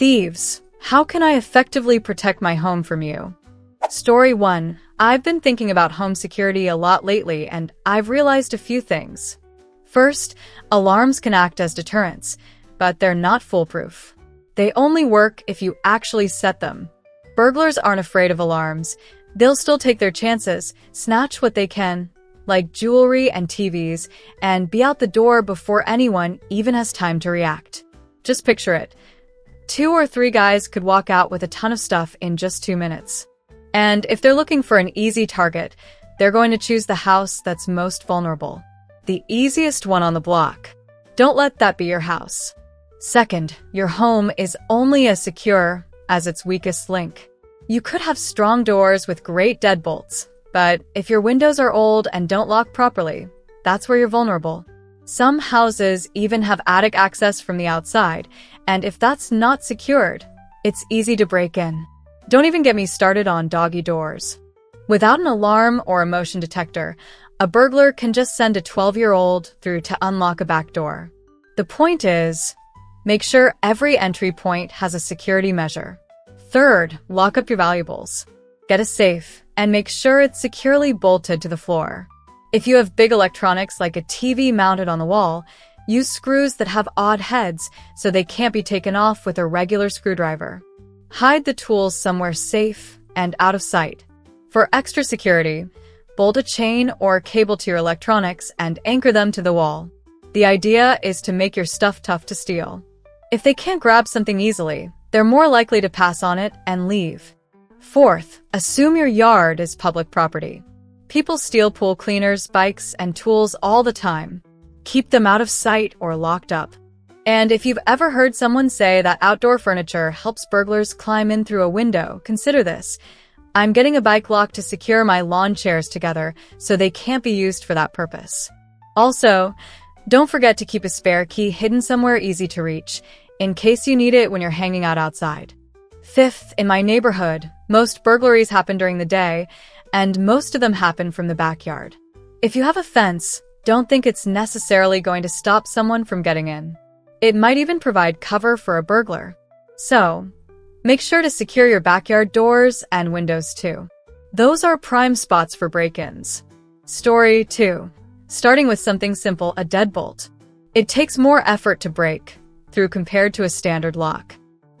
Thieves, how can I effectively protect my home from you? Story 1. I've been thinking about home security a lot lately, and I've realized a few things. First, alarms can act as deterrents, but they're not foolproof. They only work if you actually set them. Burglars aren't afraid of alarms. They'll still take their chances, snatch what they can, like jewelry and TVs, and be out the door before anyone even has time to react. Just picture it. 2 or 3 guys could walk out with a ton of stuff in just 2 minutes. And if they're looking for an easy target, they're going to choose the house that's most vulnerable. The easiest one on the block. Don't let that be your house. Second, your home is only as secure as its weakest link. You could have strong doors with great deadbolts, but if your windows are old and don't lock properly, that's where you're vulnerable. Some houses even have attic access from the outside, and if that's not secured, it's easy to break in. Don't even get me started on doggy doors. Without an alarm or a motion detector, a burglar can just send a 12-year-old through to unlock a back door. The point is, make sure every entry point has a security measure. Third, lock up your valuables. Get a safe, and make sure it's securely bolted to the floor. If you have big electronics like a TV mounted on the wall, use screws that have odd heads so they can't be taken off with a regular screwdriver. Hide the tools somewhere safe and out of sight. For extra security, bolt a chain or cable to your electronics and anchor them to the wall. The idea is to make your stuff tough to steal. If they can't grab something easily, they're more likely to pass on it and leave. Fourth, assume your yard is public property. People steal pool cleaners, bikes, and tools all the time. Keep them out of sight or locked up. And if you've ever heard someone say that outdoor furniture helps burglars climb in through a window, consider this. I'm getting a bike lock to secure my lawn chairs together so they can't be used for that purpose. Also, don't forget to keep a spare key hidden somewhere easy to reach, in case you need it when you're hanging out outside. Fifth, in my neighborhood, most burglaries happen during the day, and most of them happen from the backyard. If you have a fence, don't think it's necessarily going to stop someone from getting in. It might even provide cover for a burglar. So, make sure to secure your backyard doors and windows too. Those are prime spots for break-ins. Story 2. Starting with something simple, a deadbolt. It takes more effort to break through compared to a standard lock.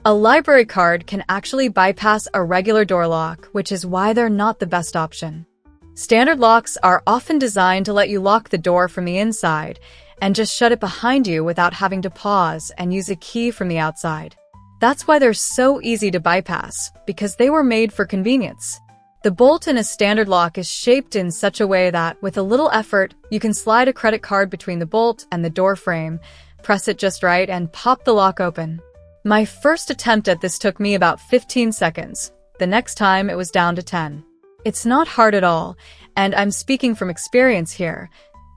A library card can actually bypass a regular door lock, which is why they're not the best option. Standard locks are often designed to let you lock the door from the inside and just shut it behind you without having to pause and use a key from the outside. That's why they're so easy to bypass, because they were made for convenience. The bolt in a standard lock is shaped in such a way that, with a little effort, you can slide a credit card between the bolt and the door frame, press it just right, and pop the lock open. My first attempt at this took me about 15 seconds. The next time it was down to 10. It's not hard at all, and I'm speaking from experience here,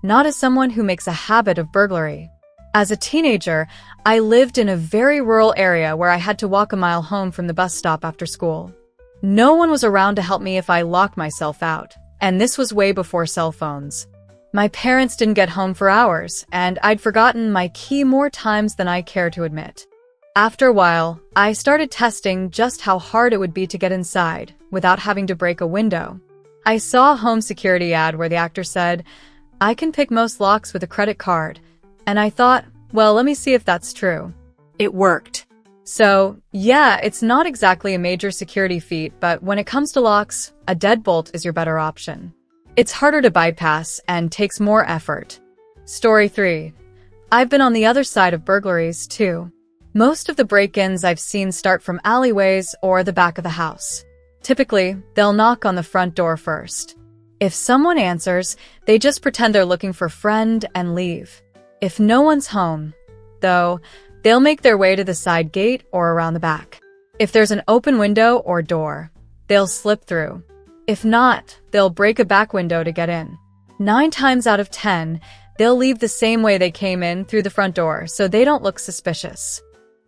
not as someone who makes a habit of burglary. As a teenager, I lived in a very rural area where I had to walk a mile home from the bus stop after school. No one was around to help me if I locked myself out, and this was way before cell phones. My parents didn't get home for hours, and I'd forgotten my key more times than I care to admit. After a while, I started testing just how hard it would be to get inside without having to break a window. I saw a home security ad where the actor said, "I can pick most locks with a credit card," and I thought, well, let me see if that's true. It worked. So, yeah, it's not exactly a major security feat, but when it comes to locks, a deadbolt is your better option. It's harder to bypass and takes more effort. Story 3. I've been on the other side of burglaries, too. Most of the break-ins I've seen start from alleyways or the back of the house. Typically, they'll knock on the front door first. If someone answers, they just pretend they're looking for a friend and leave. If no one's home, though, they'll make their way to the side gate or around the back. If there's an open window or door, they'll slip through. If not, they'll break a back window to get in. 9 times out of 10, they'll leave the same way they came in through the front door so they don't look suspicious.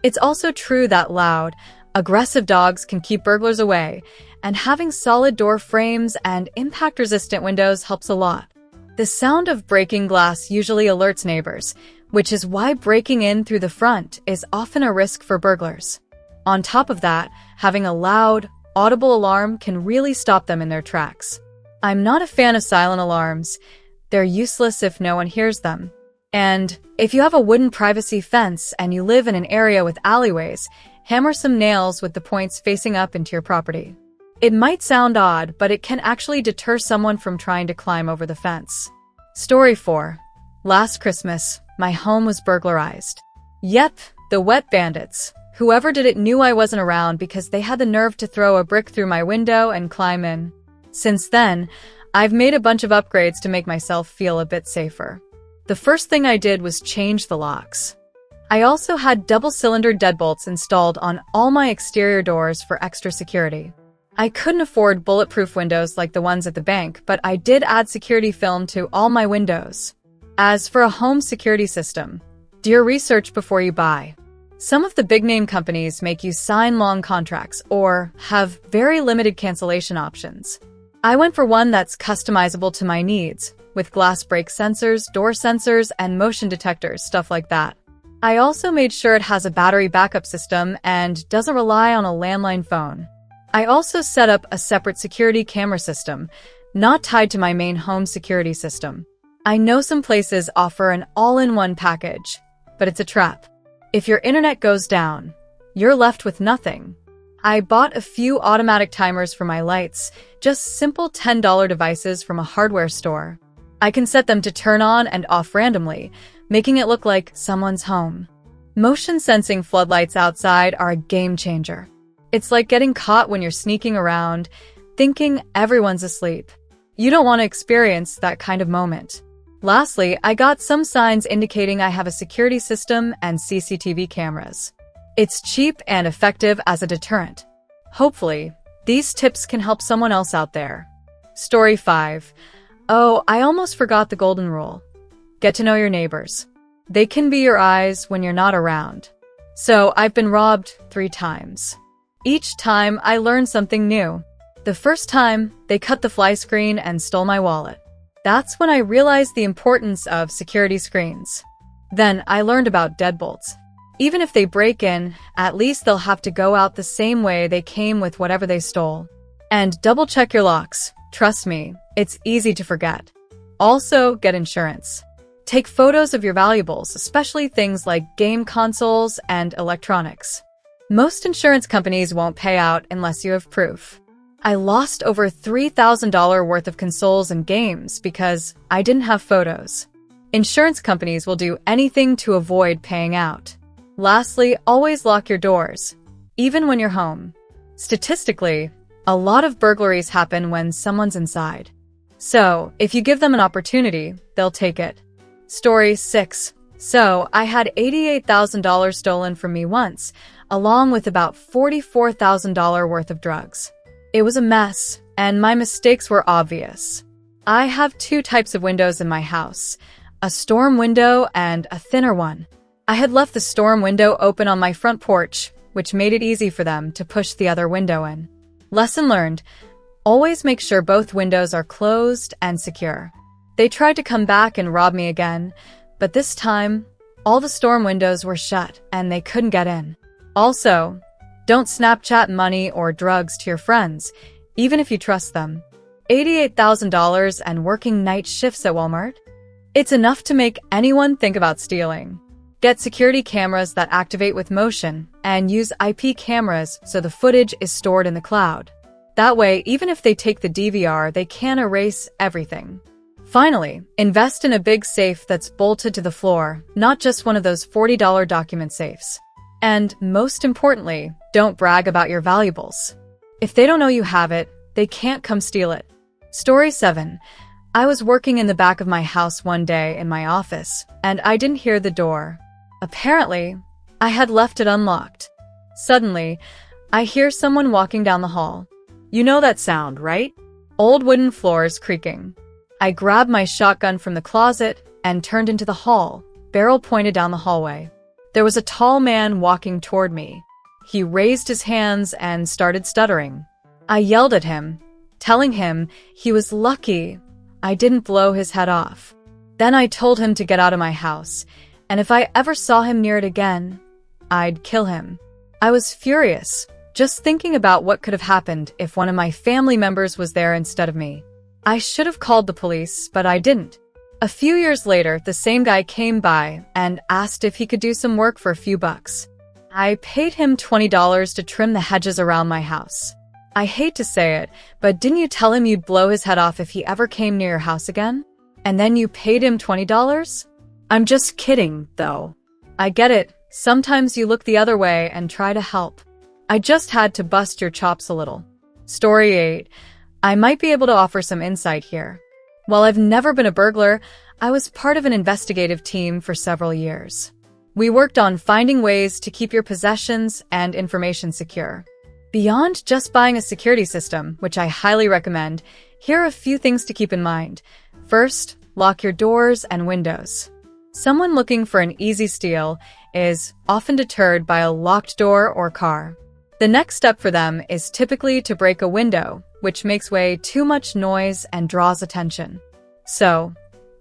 It's also true that loud, aggressive dogs can keep burglars away, and having solid door frames and impact-resistant windows helps a lot. The sound of breaking glass usually alerts neighbors, which is why breaking in through the front is often a risk for burglars. On top of that, having a loud, audible alarm can really stop them in their tracks. I'm not a fan of silent alarms. They're useless if no one hears them. And if you have a wooden privacy fence and you live in an area with alleyways, hammer some nails with the points facing up into your property. It might sound odd, but it can actually deter someone from trying to climb over the fence. Story 4. Last Christmas, my home was burglarized. Yep, the wet bandits. Whoever did it knew I wasn't around because they had the nerve to throw a brick through my window and climb in. Since then, I've made a bunch of upgrades to make myself feel a bit safer. The first thing I did was change the locks. I also had double-cylinder deadbolts installed on all my exterior doors for extra security. I couldn't afford bulletproof windows like the ones at the bank, but I did add security film to all my windows. As for a home security system, do your research before you buy. Some of the big-name companies make you sign long contracts or have very limited cancellation options. I went for one that's customizable to my needs, with glass break sensors, door sensors, and motion detectors, stuff like that. I also made sure it has a battery backup system and doesn't rely on a landline phone. I also set up a separate security camera system, not tied to my main home security system. I know some places offer an all-in-one package, but it's a trap. If your internet goes down, you're left with nothing. I bought a few automatic timers for my lights, just simple $10 devices from a hardware store. I can set them to turn on and off randomly, making it look like someone's home. Motion sensing floodlights outside are a game changer. It's like getting caught when you're sneaking around, thinking everyone's asleep. You don't want to experience that kind of moment. Lastly, I got some signs indicating I have a security system and CCTV cameras. It's cheap and effective as a deterrent. Hopefully, these tips can help someone else out there. Story 5. Oh, I almost forgot the golden rule. Get to know your neighbors. They can be your eyes when you're not around. So, I've been robbed 3 times. Each time, I learned something new. The first time, they cut the fly screen and stole my wallet. That's when I realized the importance of security screens. Then, I learned about deadbolts. Even if they break in, at least they'll have to go out the same way they came with whatever they stole. And double-check your locks. Trust me, it's easy to forget. Also, get insurance. Take photos of your valuables, especially things like game consoles and electronics. Most insurance companies won't pay out unless you have proof. I lost over $3,000 worth of consoles and games because I didn't have photos. Insurance companies will do anything to avoid paying out. Lastly, always lock your doors, even when you're home. Statistically, a lot of burglaries happen when someone's inside. So, if you give them an opportunity, they'll take it. Story 6. So, I had $88,000 stolen from me once, along with about $44,000 worth of drugs. It was a mess, and my mistakes were obvious. I have 2 types of windows in my house, a storm window and a thinner one. I had left the storm window open on my front porch, which made it easy for them to push the other window in. Lesson learned: always make sure both windows are closed and secure. They tried to come back and rob me again, but this time, all the storm windows were shut and they couldn't get in. Also, don't Snapchat money or drugs to your friends, even if you trust them. $88,000 and working night shifts at Walmart? It's enough to make anyone think about stealing. Get security cameras that activate with motion and use IP cameras so the footage is stored in the cloud. That way, even if they take the DVR, they can erase everything. Finally, invest in a big safe that's bolted to the floor, not just one of those $40 document safes. And most importantly, don't brag about your valuables. If they don't know you have it, they can't come steal it. Story 7. I was working in the back of my house one day in my office, and I didn't hear the door. Apparently, I had left it unlocked. Suddenly, I hear someone walking down the hall. You know that sound, right? Old wooden floors creaking. I grabbed my shotgun from the closet and turned into the hall, barrel pointed down the hallway. There was a tall man walking toward me. He raised his hands and started stuttering. I yelled at him, telling him he was lucky I didn't blow his head off. Then I told him to get out of my house, and if I ever saw him near it again, I'd kill him. I was furious, just thinking about what could have happened if one of my family members was there instead of me. I should have called the police, but I didn't. A few years later, the same guy came by and asked if he could do some work for a few bucks. I paid him $20 to trim the hedges around my house. I hate to say it, but didn't you tell him you'd blow his head off if he ever came near your house again? And then you paid him $20? I'm just kidding, though. I get it. Sometimes you look the other way and try to help. I just had to bust your chops a little. Story 8. I might be able to offer some insight here. While I've never been a burglar, I was part of an investigative team for several years. We worked on finding ways to keep your possessions and information secure. Beyond just buying a security system, which I highly recommend, here are a few things to keep in mind. First, lock your doors and windows. Someone looking for an easy steal is often deterred by a locked door or car. The next step for them is typically to break a window, which makes way too much noise and draws attention. So,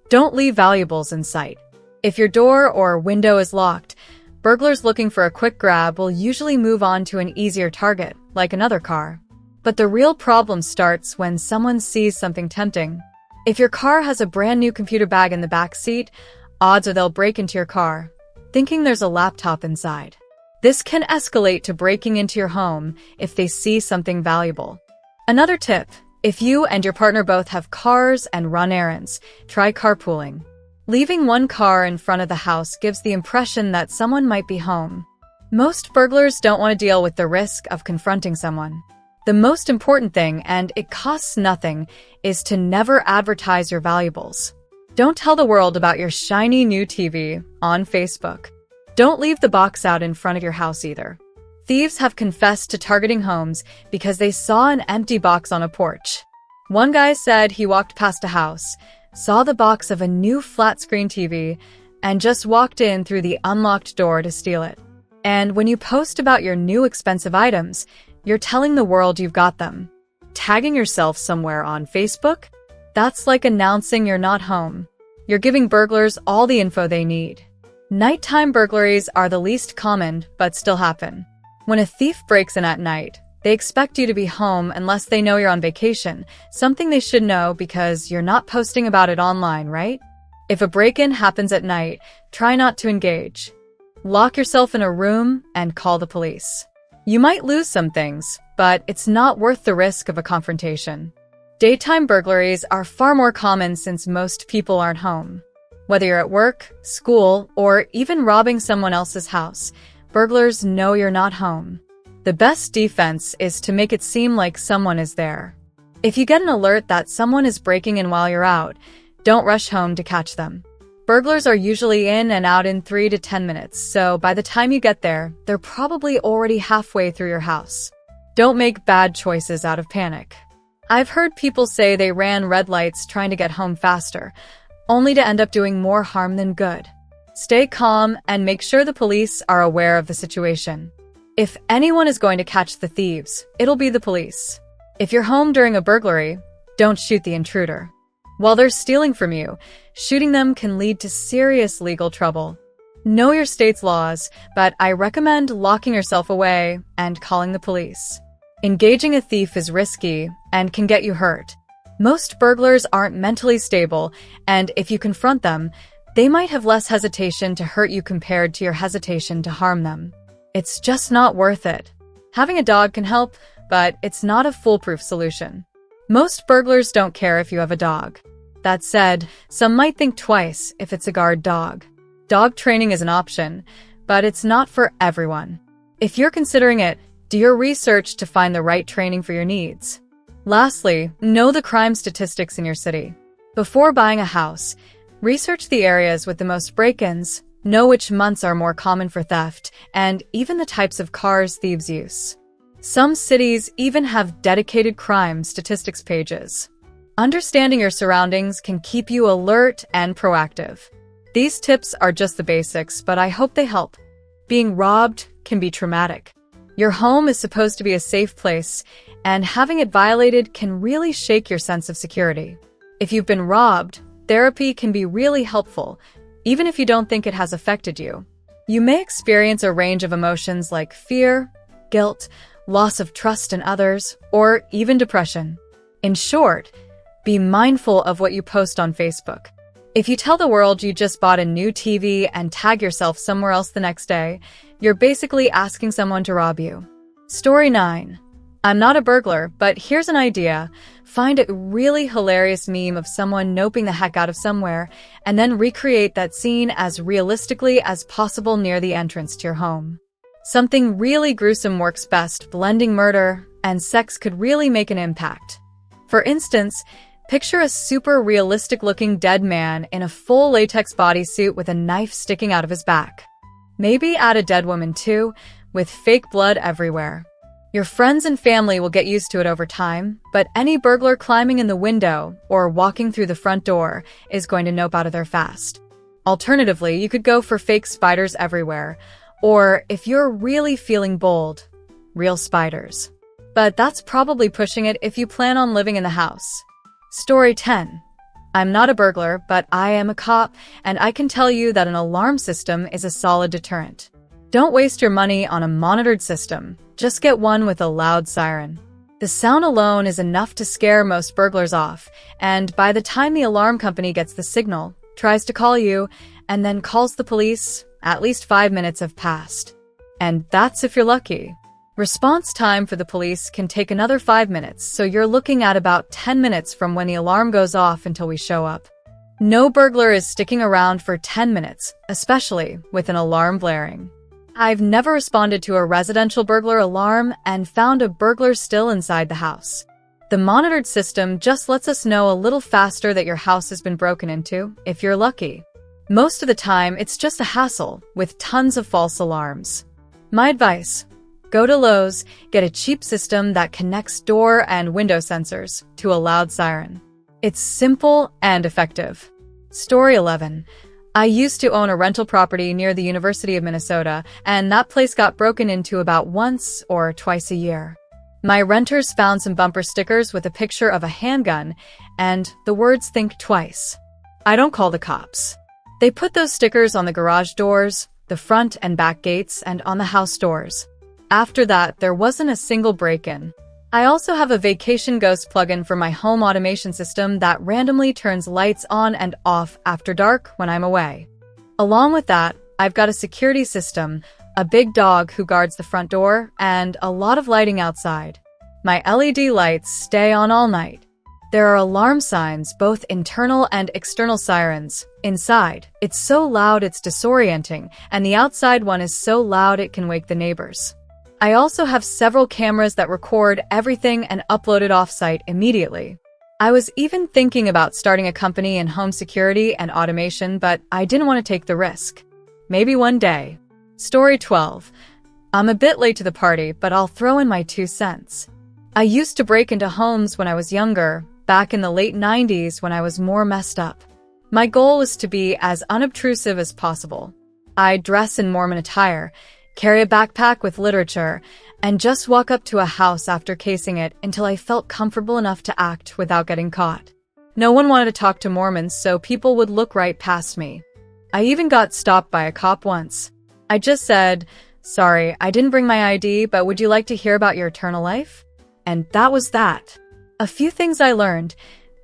don't leave valuables in sight. If your door or window is locked, burglars looking for a quick grab will usually move on to an easier target, like another car. But the real problem starts when someone sees something tempting. If your car has a brand new computer bag in the back seat, odds are they'll break into your car, thinking there's a laptop inside. This can escalate to breaking into your home if they see something valuable. Another tip, if you and your partner both have cars and run errands, try carpooling. Leaving one car in front of the house gives the impression that someone might be home. Most burglars don't want to deal with the risk of confronting someone. The most important thing, and it costs nothing, is to never advertise your valuables. Don't tell the world about your shiny new TV on Facebook. Don't leave the box out in front of your house either. Thieves have confessed to targeting homes because they saw an empty box on a porch. One guy said he walked past a house, saw the box of a new flat-screen TV, and just walked in through the unlocked door to steal it. And when you post about your new expensive items, you're telling the world you've got them. Tagging yourself somewhere on Facebook? That's like announcing you're not home. You're giving burglars all the info they need. Nighttime burglaries are the least common, but still happen. When a thief breaks in at night, they expect you to be home unless they know you're on vacation, something they should know because you're not posting about it online, right? If a break-in happens at night, try not to engage. Lock yourself in a room and call the police. You might lose some things, but it's not worth the risk of a confrontation. Daytime burglaries are far more common since most people aren't home. Whether you're at work, school, or even robbing someone else's house, burglars know you're not home. The best defense is to make it seem like someone is there. If you get an alert that someone is breaking in while you're out, don't rush home to catch them. Burglars are usually in and out in 3 to 10 minutes, so by the time you get there, they're probably already halfway through your house. Don't make bad choices out of panic. I've heard people say they ran red lights trying to get home faster, only to end up doing more harm than good. Stay calm and make sure the police are aware of the situation. If anyone is going to catch the thieves, it'll be the police. If you're home during a burglary, don't shoot the intruder. While they're stealing from you, shooting them can lead to serious legal trouble. Know your state's laws, but I recommend locking yourself away and calling the police. Engaging a thief is risky and can get you hurt. Most burglars aren't mentally stable, and if you confront them, they might have less hesitation to hurt you compared to your hesitation to harm them. It's just not worth it. Having a dog can help, but it's not a foolproof solution. Most burglars don't care if you have a dog. That said, some might think twice if it's a guard dog. Dog training is an option, but it's not for everyone. If you're considering it, do your research to find the right training for your needs. Lastly, know the crime statistics in your city. Before buying a house, research the areas with the most break-ins, know which months are more common for theft, and even the types of cars thieves use. Some cities even have dedicated crime statistics pages. Understanding your surroundings can keep you alert and proactive. These tips are just the basics, but I hope they help. Being robbed can be traumatic. Your home is supposed to be a safe place, and having it violated can really shake your sense of security. If you've been robbed, therapy can be really helpful, even if you don't think it has affected you. You may experience a range of emotions like fear, guilt, loss of trust in others, or even depression. In short, be mindful of what you post on Facebook. If you tell the world you just bought a new TV and tag yourself somewhere else the next day, you're basically asking someone to rob you. Story 9. I'm not a burglar, but here's an idea. Find a really hilarious meme of someone noping the heck out of somewhere, and then recreate that scene as realistically as possible near the entrance to your home. Something really gruesome works best. Blending murder and sex could really make an impact. For instance, picture a super realistic-looking dead man in a full latex bodysuit with a knife sticking out of his back. Maybe add a dead woman too, with fake blood everywhere. Your friends and family will get used to it over time, but any burglar climbing in the window or walking through the front door is going to nope out of there fast. Alternatively, you could go for fake spiders everywhere, or if you're really feeling bold, real spiders. But that's probably pushing it if you plan on living in the house. Story 10. I'm not a burglar, but I am a cop, and I can tell you that an alarm system is a solid deterrent. Don't waste your money on a monitored system. Just get one with a loud siren. The sound alone is enough to scare most burglars off, and by the time the alarm company gets the signal, tries to call you, and then calls the police, at least 5 minutes have passed. And that's if you're lucky. Response time for the police can take another 5 minutes, so you're looking at about 10 minutes from when the alarm goes off until we show up. No burglar is sticking around for 10 minutes, especially with an alarm blaring. I've never responded to a residential burglar alarm and found a burglar still inside the house. The monitored system just lets us know a little faster that your house has been broken into, if you're lucky. Most of the time, it's just a hassle, with tons of false alarms. My advice: go to Lowe's, get a cheap system that connects door and window sensors to a loud siren. It's simple and effective. Story 11. I used to own a rental property near the University of Minnesota, and that place got broken into about once or twice a year. My renters found some bumper stickers with a picture of a handgun and the words "Think Twice." I don't call the cops. They put those stickers on the garage doors, the front and back gates, and on the house doors. After that, there wasn't a single break-in. I also have a Vacation Ghost plugin for my home automation system that randomly turns lights on and off after dark when I'm away. Along with that, I've got a security system, a big dog who guards the front door, and a lot of lighting outside. My LED lights stay on all night. There are alarm signs, both internal and external sirens. Inside, it's so loud it's disorienting, and the outside one is so loud it can wake the neighbors. I also have several cameras that record everything and upload it off-site immediately. I was even thinking about starting a company in home security and automation, but I didn't want to take the risk. Maybe one day. Story 12. I'm a bit late to the party, but I'll throw in my 2 cents. I used to break into homes when I was younger, back in the late 90s when I was more messed up. My goal was to be as unobtrusive as possible. I'd dress in Mormon attire, carry a backpack with literature, and just walk up to a house after casing it until I felt comfortable enough to act without getting caught. No one wanted to talk to Mormons, so people would look right past me. I even got stopped by a cop once. I just said, "Sorry, I didn't bring my ID, but would you like to hear about your eternal life?" And that was that. A few things I learned.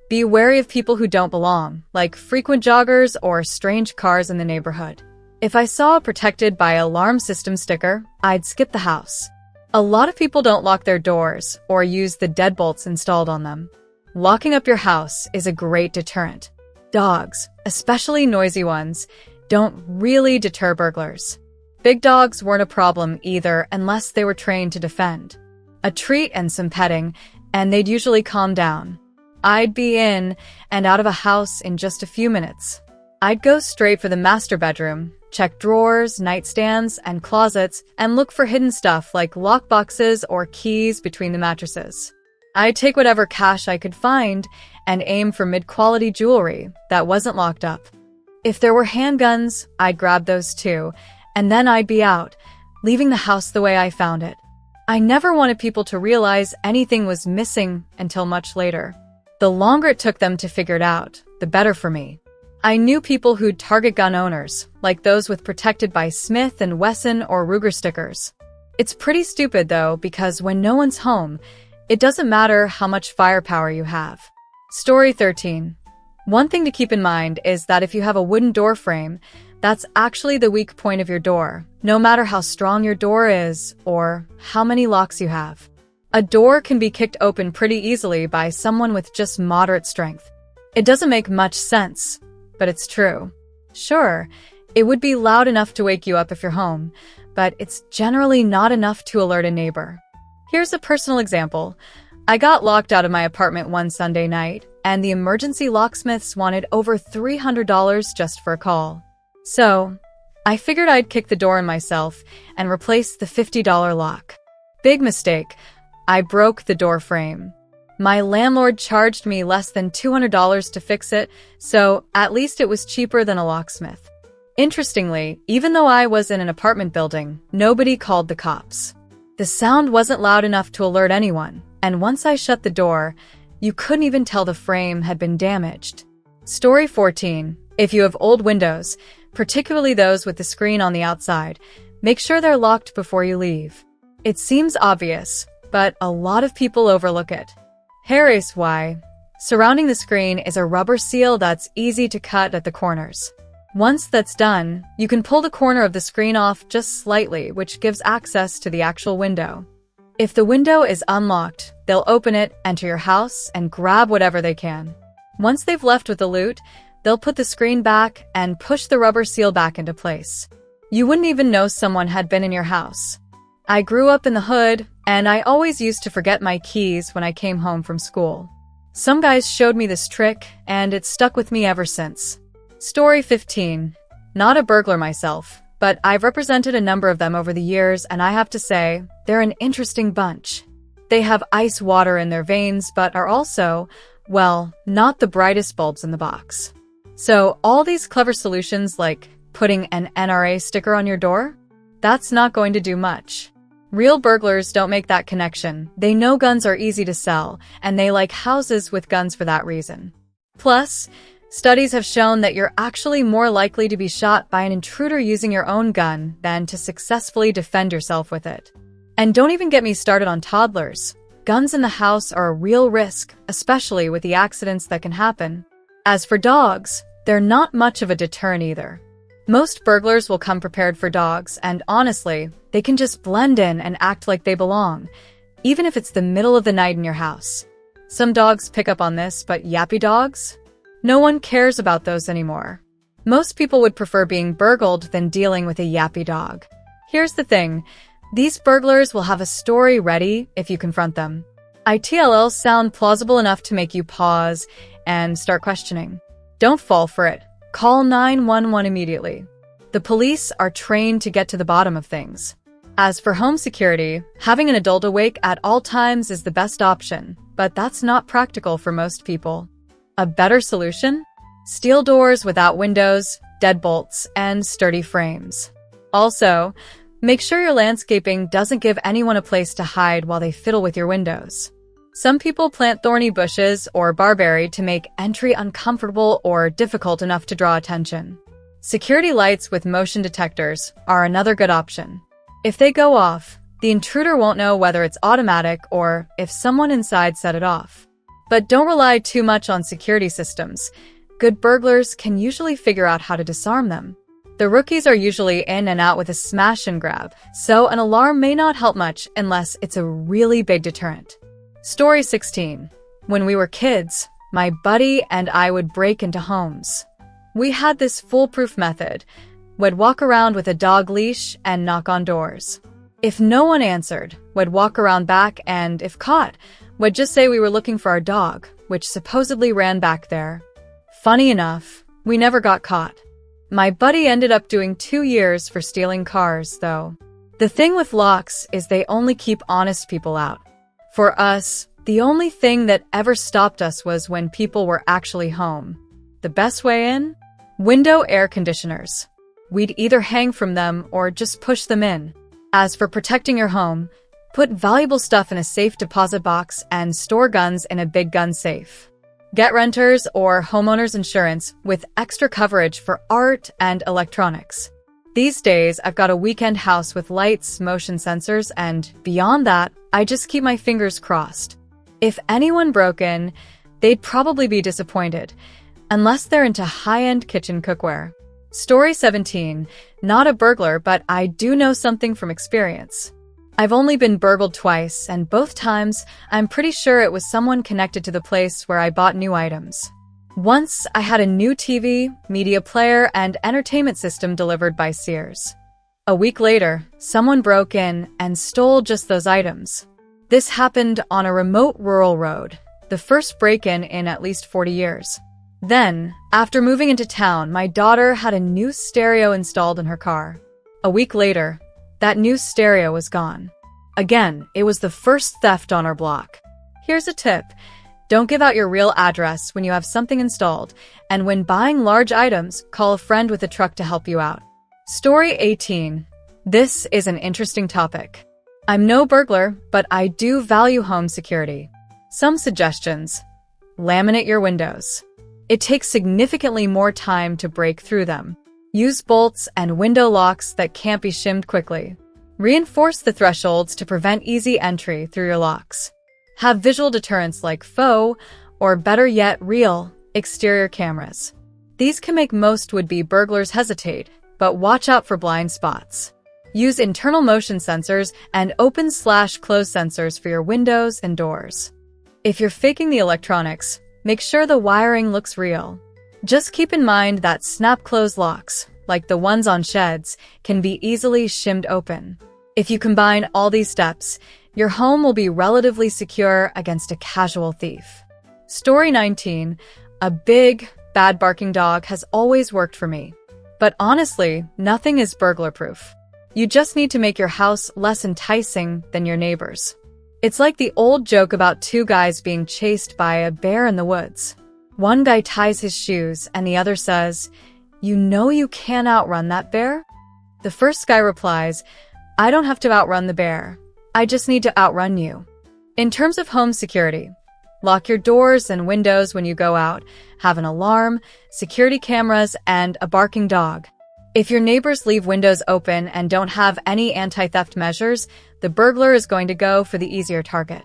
Be wary of people who don't belong, like frequent joggers or strange cars in the neighborhood. If I saw a protected by alarm system sticker, I'd skip the house. A lot of people don't lock their doors or use the deadbolts installed on them. Locking up your house is a great deterrent. Dogs, especially noisy ones, don't really deter burglars. Big dogs weren't a problem either unless they were trained to defend. A treat and some petting, and they'd usually calm down. I'd be in and out of a house in just a few minutes. I'd go straight for the master bedroom, check drawers, nightstands, and closets, and look for hidden stuff like lockboxes or keys between the mattresses. I'd take whatever cash I could find and aim for mid-quality jewelry that wasn't locked up. If there were handguns, I'd grab those too, and then I'd be out, leaving the house the way I found it. I never wanted people to realize anything was missing until much later. The longer it took them to figure it out, the better for me. I knew people who'd target gun owners, like those with protected by Smith& Wesson or Ruger stickers. It's pretty stupid though, because when no one's home, it doesn't matter how much firepower you have. Story 13. One thing to keep in mind is that if you have a wooden door frame, that's actually the weak point of your door, no matter how strong your door is or how many locks you have. A door can be kicked open pretty easily by someone with just moderate strength. It doesn't make much sense, but it's true. Sure, it would be loud enough to wake you up if you're home, but it's generally not enough to alert a neighbor. Here's a personal example. I got locked out of my apartment one Sunday night, and the emergency locksmiths wanted over $300 just for a call. So, I figured I'd kick the door in myself and replace the $50 lock. Big mistake. I broke the door frame. My landlord charged me less than $200 to fix it, so at least it was cheaper than a locksmith. Interestingly, even though I was in an apartment building, nobody called the cops. The sound wasn't loud enough to alert anyone, and once I shut the door, you couldn't even tell the frame had been damaged. Story 14. If you have old windows, particularly those with the screen on the outside, make sure they're locked before you leave. It seems obvious, but a lot of people overlook it. Here's why. Surrounding the screen is a rubber seal that's easy to cut at the corners. Once that's done, you can pull the corner of the screen off just slightly, which gives access to the actual window. If the window is unlocked, they'll open it, enter your house, and grab whatever they can. Once they've left with the loot, they'll put the screen back and push the rubber seal back into place. You wouldn't even know someone had been in your house. I grew up in the hood, and I always used to forget my keys when I came home from school. Some guys showed me this trick, and it's stuck with me ever since. Story 15. Not a burglar myself, but I've represented a number of them over the years, and I have to say, they're an interesting bunch. They have ice water in their veins, but are also, well, not the brightest bulbs in the box. So all these clever solutions like putting an NRA sticker on your door? That's not going to do much. Real burglars don't make that connection. They know guns are easy to sell, and they like houses with guns for that reason. Plus, studies have shown that you're actually more likely to be shot by an intruder using your own gun than to successfully defend yourself with it. And don't even get me started on toddlers. Guns in the house are a real risk, especially with the accidents that can happen. As for dogs, they're not much of a deterrent either. Most burglars will come prepared for dogs, and honestly, they can just blend in and act like they belong, even if it's the middle of the night in your house. Some dogs pick up on this, but yappy dogs? No one cares about those anymore. Most people would prefer being burgled than dealing with a yappy dog. Here's the thing. These burglars will have a story ready if you confront them. ITLLs sound plausible enough to make you pause and start questioning. Don't fall for it. Call 911 immediately. The police are trained to get to the bottom of things. As for home security, having an adult awake at all times is the best option, but that's not practical for most people. A better solution? Steel doors without windows, deadbolts, and sturdy frames. Also, make sure your landscaping doesn't give anyone a place to hide while they fiddle with your windows. Some people plant thorny bushes or barberry to make entry uncomfortable or difficult enough to draw attention. Security lights with motion detectors are another good option. If they go off, the intruder won't know whether it's automatic or if someone inside set it off. But don't rely too much on security systems. Good burglars can usually figure out how to disarm them. The rookies are usually in and out with a smash and grab, so an alarm may not help much unless it's a really big deterrent. Story 16. When we were kids, my buddy and I would break into homes. We had this foolproof method. We'd walk around with a dog leash and knock on doors. If no one answered, we'd walk around back, and if caught, we'd just say we were looking for our dog, which supposedly ran back there. Funny enough, we never got caught. My buddy ended up doing 2 years for stealing cars, though. The thing with locks is they only keep honest people out. For us, the only thing that ever stopped us was when people were actually home. The best way in? Window air conditioners. We'd either hang from them or just push them in. As for protecting your home, put valuable stuff in a safe deposit box and store guns in a big gun safe. Get renters or homeowners insurance with extra coverage for art and electronics. These days, I've got a weekend house with lights, motion sensors, and beyond that, I just keep my fingers crossed. If anyone broke in, they'd probably be disappointed, unless they're into high-end kitchen cookware. Story 17. Not a burglar, but I do know something from experience. I've only been burgled twice, and both times, I'm pretty sure it was someone connected to the place where I bought new items. Once, I had a new TV, media player, and entertainment system delivered by Sears. A week later, someone broke in and stole just those items. This happened on a remote rural road, the first break-in in at least 40 years. Then, after moving into town, my daughter had a new stereo installed in her car. A week later, that new stereo was gone. Again, it was the first theft on our block. Here's a tip. Don't give out your real address when you have something installed, and when buying large items, call a friend with a truck to help you out. Story 18. This is an interesting topic. I'm no burglar, but I do value home security. Some suggestions. Laminate your windows. It takes significantly more time to break through them. Use bolts and window locks that can't be shimmed quickly. Reinforce the thresholds to prevent easy entry through your locks. Have visual deterrents like faux, or better yet, real, exterior cameras. These can make most would-be burglars hesitate, but watch out for blind spots. Use internal motion sensors and open/close sensors for your windows and doors. If you're faking the electronics, make sure the wiring looks real. Just keep in mind that snap-close locks, like the ones on sheds, can be easily shimmed open. If you combine all these steps, your home will be relatively secure against a casual thief. Story 19. A big, bad barking dog has always worked for me. But honestly, nothing is burglar-proof. You just need to make your house less enticing than your neighbors. It's like the old joke about two guys being chased by a bear in the woods. One guy ties his shoes and the other says, "You know you can't outrun that bear?" The first guy replies, "I don't have to outrun the bear. I just need to outrun you." In terms of home security, lock your doors and windows when you go out, have an alarm, security cameras, and a barking dog. If your neighbors leave windows open and don't have any anti-theft measures, the burglar is going to go for the easier target.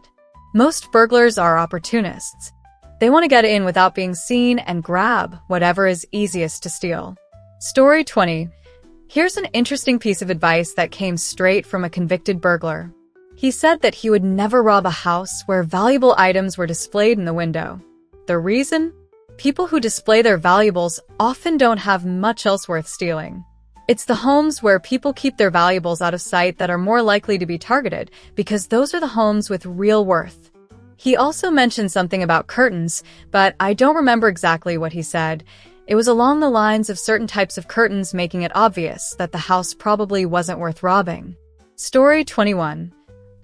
Most burglars are opportunists. They want to get in without being seen and grab whatever is easiest to steal. Story 20. Here's an interesting piece of advice that came straight from a convicted burglar. He said that he would never rob a house where valuable items were displayed in the window. The reason? People who display their valuables often don't have much else worth stealing. It's the homes where people keep their valuables out of sight that are more likely to be targeted, because those are the homes with real worth. He also mentioned something about curtains, but I don't remember exactly what he said. It was along the lines of certain types of curtains making it obvious that the house probably wasn't worth robbing. Story 21.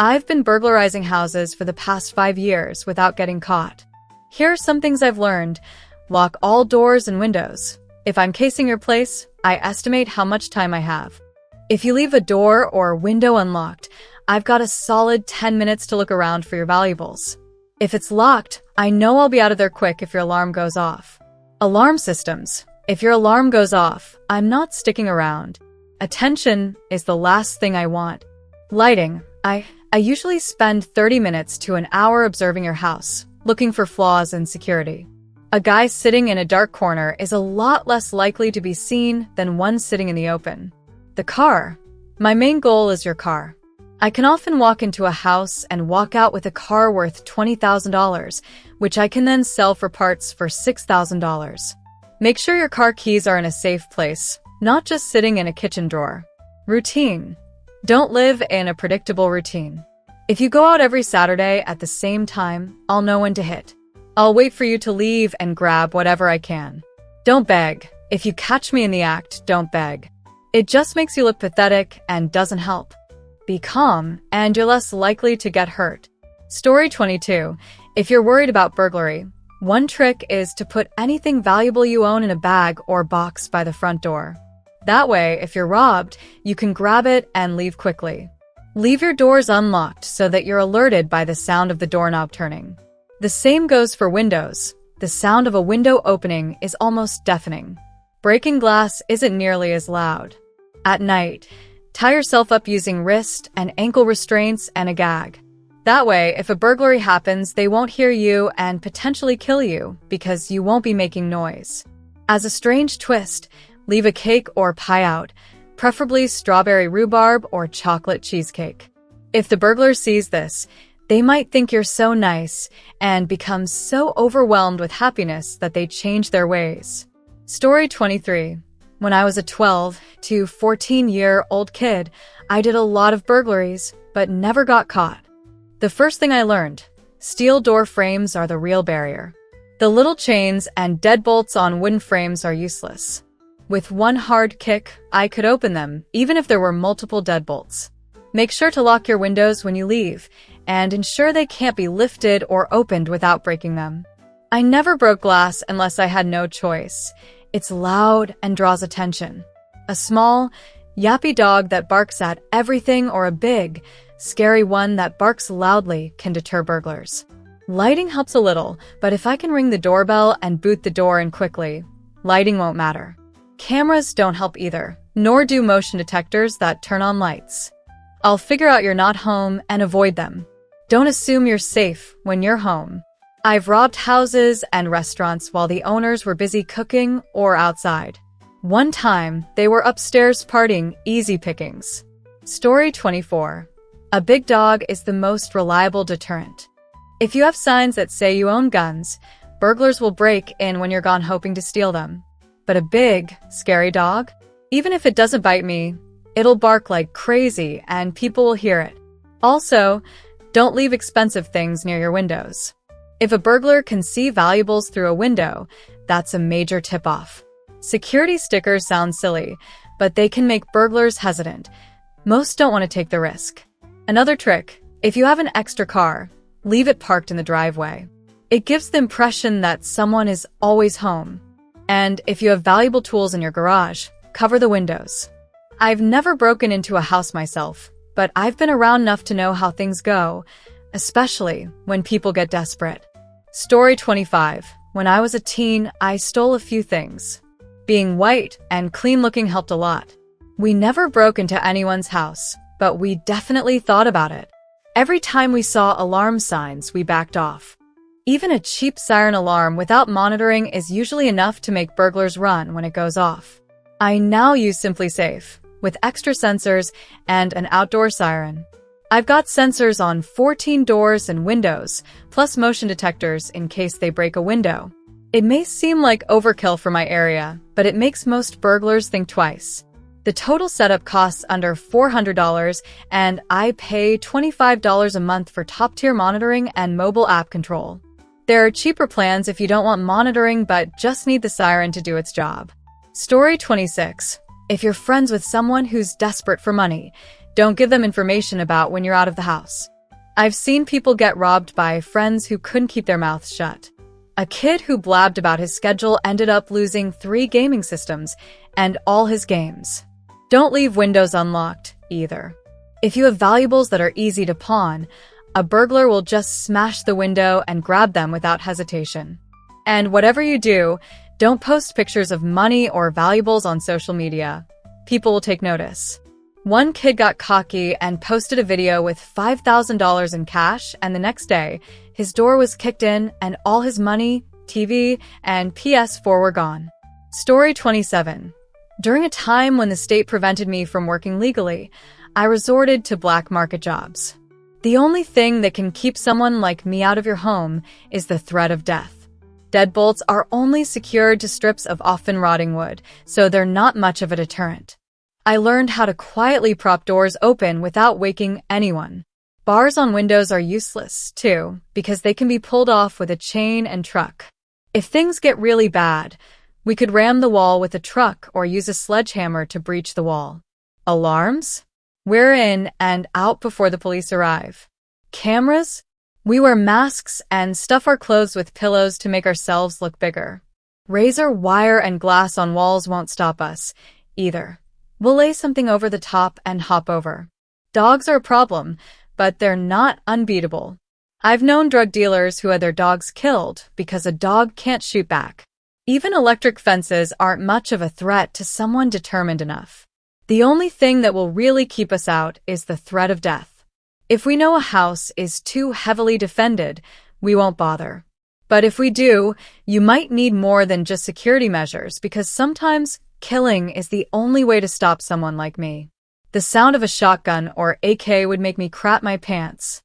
I've been burglarizing houses for the past 5 years without getting caught. Here are some things I've learned. Lock all doors and windows. If I'm casing your place, I estimate how much time I have. If you leave a door or window unlocked, I've got a solid 10 minutes to look around for your valuables. If it's locked, I know I'll be out of there quick if your alarm goes off. Alarm systems. If your alarm goes off, I'm not sticking around. Attention is the last thing I want. Lighting. I usually spend 30 minutes to an hour observing your house, looking for flaws in security. A guy sitting in a dark corner is a lot less likely to be seen than one sitting in the open. The car. My main goal is your car. I can often walk into a house and walk out with a car worth $20,000, which I can then sell for parts for $6,000. Make sure your car keys are in a safe place, not just sitting in a kitchen drawer. Routine. Don't live in a predictable routine. If you go out every Saturday at the same time, I'll know when to hit. I'll wait for you to leave and grab whatever I can. Don't beg. If you catch me in the act, don't beg. It just makes you look pathetic and doesn't help. Be calm, and you're less likely to get hurt. Story 22. If you're worried about burglary, one trick is to put anything valuable you own in a bag or box by the front door. That way, if you're robbed, you can grab it and leave quickly. Leave your doors unlocked so that you're alerted by the sound of the doorknob turning. The same goes for windows. The sound of a window opening is almost deafening. Breaking glass isn't nearly as loud. At night, tie yourself up using wrist and ankle restraints and a gag. That way, if a burglary happens, they won't hear you and potentially kill you because you won't be making noise. As a strange twist, leave a cake or pie out, preferably strawberry rhubarb or chocolate cheesecake. If the burglar sees this, they might think you're so nice and become so overwhelmed with happiness that they change their ways. Story 23. When I was a 12 to 14-year-old kid, I did a lot of burglaries, but never got caught. The first thing I learned, steel door frames are the real barrier. The little chains and deadbolts on wooden frames are useless. With one hard kick, I could open them, even if there were multiple deadbolts. Make sure to lock your windows when you leave, and ensure they can't be lifted or opened without breaking them. I never broke glass unless I had no choice. It's loud and draws attention. A small, yappy dog that barks at everything or a big, scary one that barks loudly can deter burglars. Lighting helps a little, but if I can ring the doorbell and boot the door in quickly, lighting won't matter. Cameras don't help either, nor do motion detectors that turn on lights. I'll figure out you're not home and avoid them. Don't assume you're safe when you're home. I've robbed houses and restaurants while the owners were busy cooking or outside. One time, they were upstairs partying, easy pickings. Story 24. A big dog is the most reliable deterrent. If you have signs that say you own guns, burglars will break in when you're gone hoping to steal them. But a big, scary dog? Even if it doesn't bite me, it'll bark like crazy and people will hear it. Also, don't leave expensive things near your windows. If a burglar can see valuables through a window, that's a major tip-off. Security stickers sound silly, but they can make burglars hesitant. Most don't want to take the risk. Another trick, if you have an extra car, leave it parked in the driveway. It gives the impression that someone is always home. And if you have valuable tools in your garage, cover the windows. I've never broken into a house myself, but I've been around enough to know how things go, especially when people get desperate. Story 25. When I was a teen, I stole a few things. Being white and clean-looking helped a lot. We never broke into anyone's house, but we definitely thought about it. Every time we saw alarm signs, we backed off. Even a cheap siren alarm without monitoring is usually enough to make burglars run when it goes off. I now use Simply Safe, with extra sensors and an outdoor siren. I've got sensors on 14 doors and windows, plus motion detectors in case they break a window. It may seem like overkill for my area, but it makes most burglars think twice. The total setup costs under $400, and I pay $25 a month for top-tier monitoring and mobile app control. There are cheaper plans if you don't want monitoring but just need the siren to do its job. Story 26. If you're friends with someone who's desperate for money, don't give them information about when you're out of the house. I've seen people get robbed by friends who couldn't keep their mouths shut. A kid who blabbed about his schedule ended up losing 3 gaming systems and all his games. Don't leave windows unlocked, either. If you have valuables that are easy to pawn, a burglar will just smash the window and grab them without hesitation. And whatever you do, don't post pictures of money or valuables on social media. People will take notice. One kid got cocky and posted a video with $5,000 in cash, and the next day, his door was kicked in and all his money, TV, and PS4 were gone. Story 27. During a time when the state prevented me from working legally, I resorted to black market jobs. The only thing that can keep someone like me out of your home is the threat of death. Deadbolts are only secured to strips of often rotting wood, so they're not much of a deterrent. I learned how to quietly prop doors open without waking anyone. Bars on windows are useless, too, because they can be pulled off with a chain and truck. If things get really bad, we could ram the wall with a truck or use a sledgehammer to breach the wall. Alarms? We're in and out before the police arrive. Cameras? We wear masks and stuff our clothes with pillows to make ourselves look bigger. Razor wire and glass on walls won't stop us, either. We'll lay something over the top and hop over. Dogs are a problem, but they're not unbeatable. I've known drug dealers who had their dogs killed because a dog can't shoot back. Even electric fences aren't much of a threat to someone determined enough. The only thing that will really keep us out is the threat of death. If we know a house is too heavily defended, we won't bother. But if we do, you might need more than just security measures because sometimes killing is the only way to stop someone like me. The sound of a shotgun or AK would make me crap my pants.